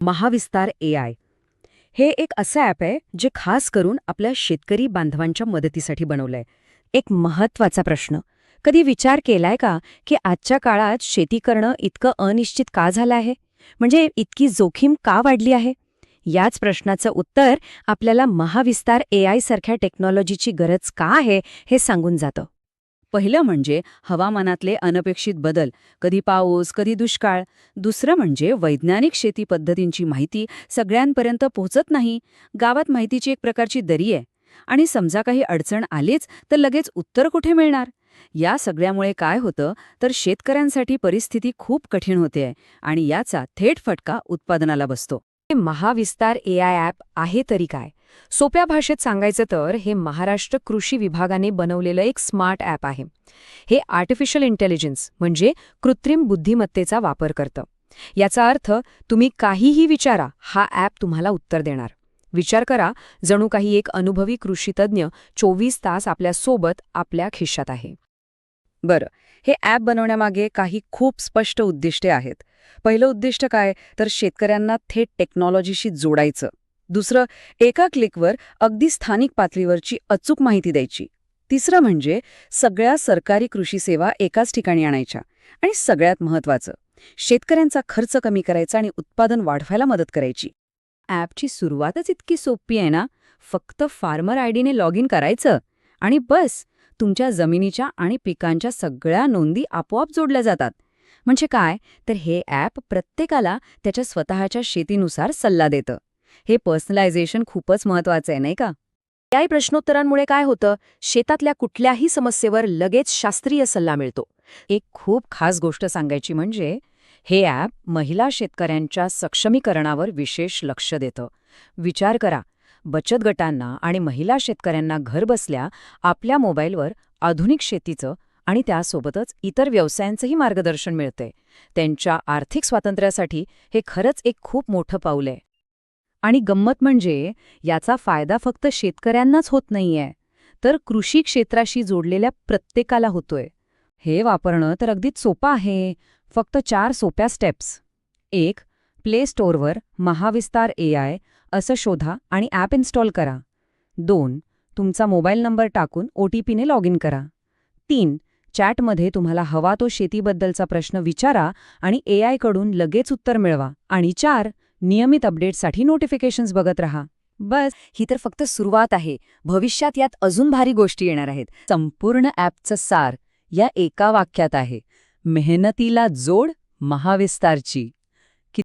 Mahavistar AI हे एक असं ॲप आहे जे खास करून आपल्या शेतकरी बांधवांच्या मदतीसाठी बनवलंय. एक महत्वाचा प्रश्न, कधी विचार केलाय का की आजच्या काळात शेती करणं इतकं अनिश्चित का झालं आहे? म्हणजे इतकी जोखीम का वाढली आहे? याच प्रश्नाचं उत्तर आपल्याला महाविस्तार AI सारख्या टेक्नॉलॉजीची गरज का आहे हे सांगून जातं. पहिलं म्हणजे हवामानातले अनपेक्षित बदल, कधी पाऊस कधी दुष्काळ. दुसरं म्हणजे वैज्ञानिक शेती पद्धतींची माहिती सगळ्यांपर्यंत पोहोचत नाही. गावात माहितीची एक प्रकारची दरी आहे. आणि समजा काही अडचण आलीच तर लगेच उत्तर कुठे मिळणार? या सगळ्यामुळे काय होतं तर शेतकऱ्यांसाठी परिस्थिती खूप कठीण होते आहे आणि याचा थेट फटका उत्पादनाला बसतो. हे महाविस्तार AI ॲप आहे तरी काय? सोप्या भाषेत सांगायचं तर हे महाराष्ट्र कृषी विभागाने बनवलेलं एक स्मार्ट ॲप आहे. हे आर्टिफिशियल इंटेलिजन्स म्हणजे कृत्रिम बुद्धिमत्तेचा वापर करतं. याचा अर्थ तुम्ही काहीही विचारा, हा ॲप तुम्हाला उत्तर देणार. विचार करा, जणू काही एक अनुभवी कृषीतज्ञ 24 तास आपल्यासोबत आपल्या खिशात आहे. बरं, हे ॲप बनवण्यामागे काही खूप स्पष्ट उद्दिष्टे आहेत. पहिलं उद्दिष्ट काय तर शेतकऱ्यांना थेट टेक्नॉलॉजीशी जोडायचं. दुसरं, एका क्लिकवर अगदी स्थानिक पातळीवरची अचूक माहिती द्यायची. तिसरं म्हणजे सगळ्या सरकारी कृषी सेवा एकाच ठिकाणी आणायच्या. आणि सगळ्यात महत्त्वाचं, शेतकऱ्यांचा खर्च कमी करायचा आणि उत्पादन वाढवायला मदत करायची. ॲपची सुरुवातच इतकी सोपी आहे ना, फक्त फार्मर आयडीने लॉग इन करायचं आणि बस, तुमच्या जमिनीच्या आणि पिकांच्या सगळ्या नोंदी आपोआप जोडल्या जातात. म्हणजे काय तर हे ॲप प्रत्येकाला त्याच्या स्वतःच्या शेतीनुसार सल्ला देतं. हे पर्सनलायझेशन खूपच महत्वाचं आहे, नाही का? याही प्रश्नोत्तरांमुळे काय होतं, शेतातल्या कुठल्याही समस्येवर लगेच शास्त्रीय सल्ला मिळतो. एक खूप खास गोष्ट सांगायची म्हणजे हे ॲप महिला शेतकऱ्यांच्या सक्षमीकरणावर विशेष लक्ष देतं. विचार करा, बचत गटांना आणि महिला शेतकऱ्यांना घरबसल्या आपल्या मोबाईलवर आधुनिक शेतीचं आणि त्यासोबतच इतर व्यवसायांचंही मार्गदर्शन मिळतंय. त्यांच्या आर्थिक स्वातंत्र्यासाठी हे खरंच एक खूप मोठं पाऊल आहे. आणि गंमत म्हणजे याचा फायदा फक्त शेतकऱ्यांनाच होत नाहीये, तर कृषी क्षेत्राशी जोडलेल्या प्रत्येकाला होतोय. हे वापरणं तर अगदीच सोपं आहे. फक्त 4 सोप्या स्टेप्स. 1. प्ले स्टोअरवर महाविस्तार AI असं शोधा आणि ॲप इन्स्टॉल करा. 2. तुमचा मोबाईल नंबर टाकून OTPने लॉग इन करा. 3. चॅटमध्ये तुम्हाला हवा तो शेतीबद्दलचा प्रश्न विचारा आणि AI कडून लगेच उत्तर मिळवा. आणि 4. नियमित अपडेट्ससाठी नोटिफिकेशन्स बघत राहा. बस, ही तर फक्त सुरुवात आहे. भविष्यात यात अजून भारी गोष्टी येणार आहेत. संपूर्ण ॲपचं सार या एका वाक्यात आहे: मेहनतीला जोड, महाविस्तारची.